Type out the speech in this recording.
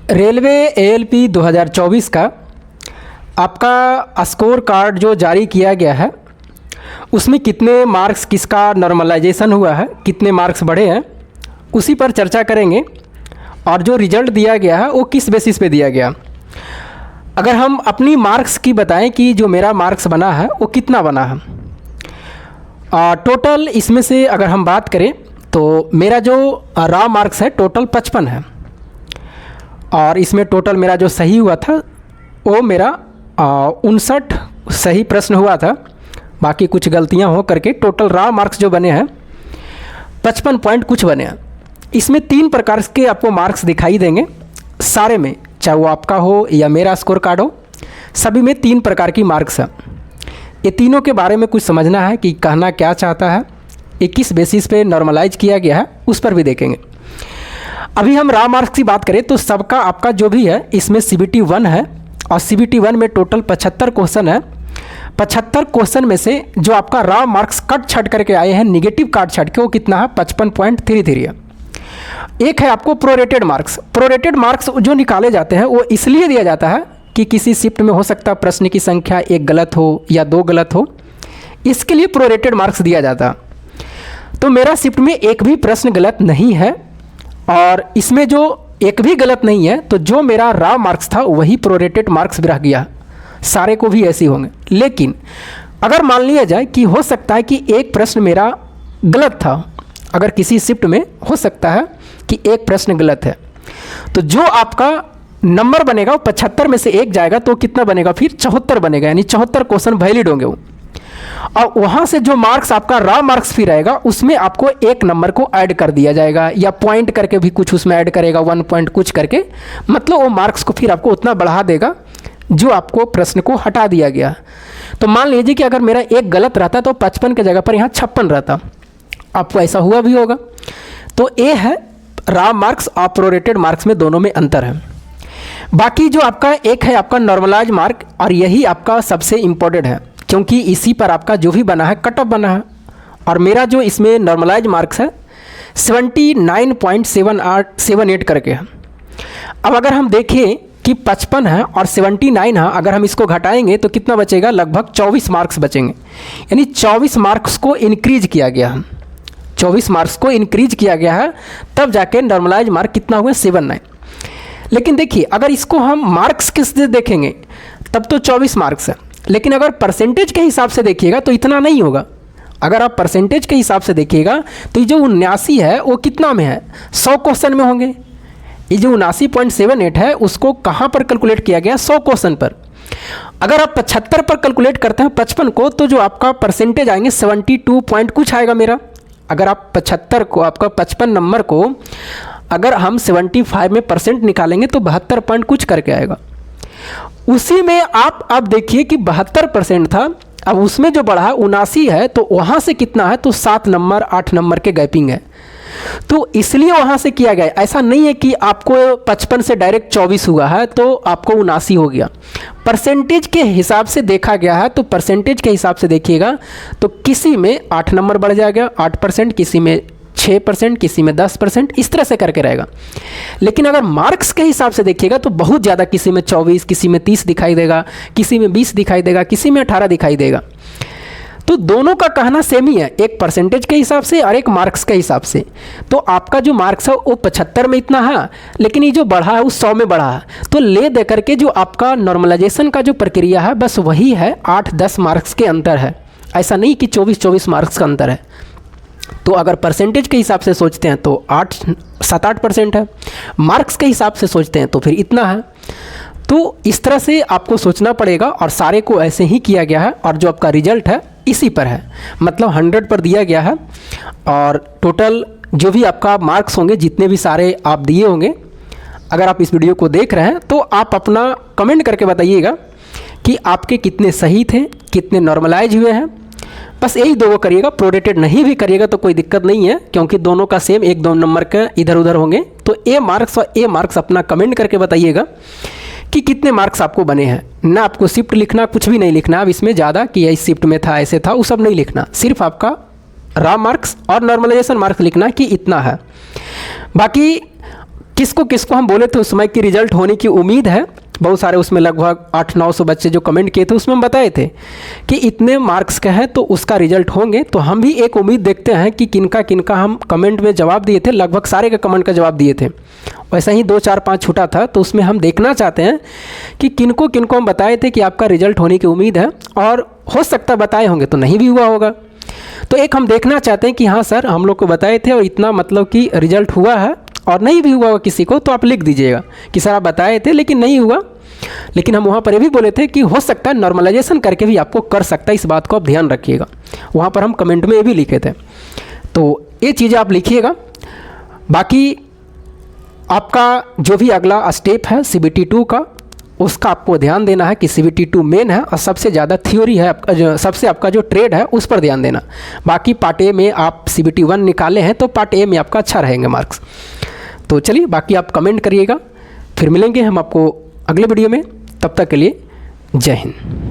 Railway ALP 2024 का आपका score card जो जारी किया गया है उसमें कितने मार्क्स किसका नॉर्मलाइजेशन हुआ है, कितने मार्क्स बढ़े हैं, उसी पर चर्चा करेंगे। और जो रिज़ल्ट दिया गया है वो किस बेसिस पे दिया गया। अगर हम अपनी मार्क्स की बताएं कि जो मेरा मार्क्स बना है वो कितना बना है। टोटल इसमें से अगर हम बात करें तो मेरा जो रॉ मार्क्स है टोटल 55 है, और इसमें टोटल मेरा जो सही हुआ था वो मेरा 59 सही प्रश्न हुआ था। बाकी कुछ गलतियां हो करके टोटल रॉ मार्क्स जो बने हैं 55 पॉइंट कुछ बने हैं। इसमें 3 प्रकार के आपको मार्क्स दिखाई देंगे सारे में, चाहे वो आपका हो या मेरा स्कोर कार्ड हो, सभी में 3 प्रकार की मार्क्स हैं। ये तीनों के बारे में कुछ समझना है कि कहना क्या चाहता है, ये किस बेसिस पे नॉर्मलाइज किया गया है, उस पर भी देखेंगे। अभी हम रॉ मार्क्स की बात करें तो सबका आपका जो भी है इसमें CBT 1 है, और CBT 1 में टोटल 75 क्वेश्चन है। 75 क्वेश्चन में से जो आपका रॉ मार्क्स कट छट करके आए हैं, निगेटिव काट छट के, वो कितना है 55.33 है। एक है आपको प्रोरेटेड मार्क्स। प्रोरेटेड मार्क्स जो निकाले जाते हैं वो इसलिए दिया जाता है कि किसी शिफ्ट में हो सकता है प्रश्न की संख्या 1 गलत हो या 2 गलत हो, इसके लिए प्रोरेटेड मार्क्स दिया जाता है। तो मेरा शिफ्ट में एक भी प्रश्न गलत नहीं है, और इसमें जो एक भी गलत नहीं है तो जो मेरा रॉ मार्क्स था वही प्रोरेटेड मार्क्स भी रह गया। सारे को भी ऐसे होंगे। लेकिन अगर मान लिया जाए कि हो सकता है कि एक प्रश्न मेरा गलत था, अगर किसी शिफ्ट में हो सकता है कि एक प्रश्न गलत है, तो जो आपका नंबर बनेगा वो 75 में से 1 जाएगा तो कितना बनेगा, फिर 74 बनेगा, यानी 74 क्वेश्चन वैलिड होंगे वो। और वहाँ से जो मार्क्स आपका रॉ मार्क्स फिर आएगा उसमें आपको 1 नंबर को ऐड कर दिया जाएगा, या पॉइंट करके भी कुछ उसमें ऐड करेगा, 1 पॉइंट कुछ करके, मतलब वो मार्क्स को फिर आपको उतना बढ़ा देगा जो आपको प्रश्न को हटा दिया गया। तो मान लीजिए कि अगर मेरा 1 गलत रहता तो 55 की जगह पर यहाँ 56 रहता, आपको ऐसा हुआ भी होगा। तो ये है रॉ मार्क्स और प्रोरेटेड मार्क्स में दोनों में अंतर है। बाकी जो आपका एक है आपका नॉर्मलाइज मार्क, और यही आपका सबसे इम्पोर्टेंट है क्योंकि इसी पर आपका जो भी बना है कट ऑफ बना है। और मेरा जो इसमें नॉर्मलाइज मार्क्स है 79.78 करके है। अब अगर हम देखें कि 55 है और 79 है, अगर हम इसको घटाएंगे तो कितना बचेगा, लगभग 24 मार्क्स बचेंगे। यानी 24 मार्क्स को इंक्रीज किया गया है, 24 मार्क्स को इंक्रीज किया गया है, तब जाके नॉर्मलाइज मार्क कितना हुआ 79। लेकिन देखिए अगर इसको हम मार्क्स किससे देखेंगे तब तो 24 मार्क्स है, लेकिन अगर परसेंटेज के हिसाब से देखिएगा तो इतना नहीं होगा। अगर आप परसेंटेज के हिसाब से देखिएगा तो ये जो 79 है वो कितना में है, 100 क्वेश्चन में होंगे। ये जो 79.78 है उसको कहाँ पर कैलकुलेट किया गया, 100 क्वेश्चन पर। अगर आप 75 पर कैलकुलेट करते हैं 55 को, तो जो आपका परसेंटेज आएंगे 72 पॉइंट कुछ आएगा मेरा। अगर आप 75 को, आपका 55 नंबर को अगर हम 75 में परसेंट निकालेंगे तो 72 पॉइंट कुछ करके आएगा। उसी में आप अब देखिए कि 72% था, अब उसमें जो बढ़ा 79 है, तो वहाँ से कितना है, तो 7 नंबर 8 नंबर के गैपिंग है, तो इसलिए वहाँ से किया गया। ऐसा नहीं है कि आपको 55 से डायरेक्ट 24 हुआ है तो आपको 79 हो गया। परसेंटेज के हिसाब से देखा गया है, तो परसेंटेज के हिसाब से देखिएगा तो किसी में 8 नंबर बढ़ जाएगा 8%, किसी में 6%, किसी में 10%, इस तरह से करके रहेगा। लेकिन अगर मार्क्स के हिसाब से देखिएगा तो बहुत ज़्यादा, किसी में 24, किसी में 30 दिखाई देगा, किसी में 20 दिखाई देगा, किसी में 18 दिखाई देगा। तो दोनों का कहना सेम ही है, एक परसेंटेज के हिसाब से और एक मार्क्स के हिसाब से। तो आपका जो मार्क्स है वो 75 में इतना है, लेकिन ये जो बढ़ा है वो 100 में बढ़ा है। तो ले दे करके जो आपका नॉर्मलाइजेशन का जो प्रक्रिया है बस वही है, 8-10 मार्क्स के अंतर है। ऐसा नहीं कि 24-24 मार्क्स का अंतर है। तो अगर परसेंटेज के हिसाब से सोचते हैं तो 7-8% है, मार्क्स के हिसाब से सोचते हैं तो फिर इतना है। तो इस तरह से आपको सोचना पड़ेगा, और सारे को ऐसे ही किया गया है। और जो आपका रिजल्ट है इसी पर है, मतलब 100 पर दिया गया है। और टोटल जो भी आपका मार्क्स होंगे, जितने भी सारे आप दिए होंगे, अगर आप इस वीडियो को देख रहे हैं तो आप अपना कमेंट करके बताइएगा कि आपके कितने सही थे, कितने नॉर्मलाइज हुए हैं। बस यही 2 करिएगा, प्रोरेटेड नहीं भी करिएगा तो कोई दिक्कत नहीं है, क्योंकि दोनों का सेम 1-2 नंबर का इधर उधर होंगे। तो ए मार्क्स और ए मार्क्स अपना कमेंट करके बताइएगा कि कितने मार्क्स आपको बने हैं। ना आपको शिफ्ट लिखना, कुछ भी नहीं लिखना अब इसमें ज़्यादा कि इस शिफ्ट में था, ऐसे था, वो सब नहीं लिखना। सिर्फ आपका रॉ मार्क्स और नॉर्मलाइजेशन मार्क्स लिखना कि इतना है। बाकी किसको किसको हम बोले थे उस समय की रिजल्ट होने की उम्मीद है, बहुत सारे उसमें लगभग 800-900 बच्चे जो कमेंट किए थे उसमें हम बताए थे कि इतने मार्क्स का है तो उसका रिजल्ट होंगे। तो हम भी एक उम्मीद देखते हैं कि किनका किनका हम कमेंट में जवाब दिए थे, लगभग सारे के कमेंट का जवाब दिए थे। वैसा ही 2-4-5 छूटा था, तो उसमें हम देखना चाहते हैं कि किनको किनको हम बताए थे कि आपका रिजल्ट होने की उम्मीद है, और हो सकता है बताए होंगे तो नहीं भी हुआ होगा। तो एक हम देखना चाहते हैं कि हाँ सर हम लोग को बताए थे और इतना मतलब कि रिजल्ट हुआ है, और नहीं भी हुआ होगा किसी को तो आप लिख दीजिएगा कि सर आप बताए थे लेकिन नहीं हुआ। लेकिन हम वहाँ पर ये भी बोले थे कि हो सकता है नॉर्मलाइजेशन करके भी आपको कर सकता है, इस बात को आप ध्यान रखिएगा। वहाँ पर हम कमेंट में ये भी लिखे थे, तो ये चीज़ें आप लिखिएगा। बाकी आपका जो भी अगला स्टेप है CBT 2 का, उसका आपको ध्यान देना है कि CBT 2 मेन है और सबसे ज़्यादा थ्योरी है, सबसे आपका जो ट्रेड है उस पर ध्यान देना। बाकी पार्ट ए में आप CBT 1 निकाले हैं तो पार्ट ए में आपका अच्छा रहेंगे मार्क्स। तो चलिए बाकी आप कमेंट करिएगा, फिर मिलेंगे हम आपको अगले वीडियो में। तब तक के लिए जय हिंद।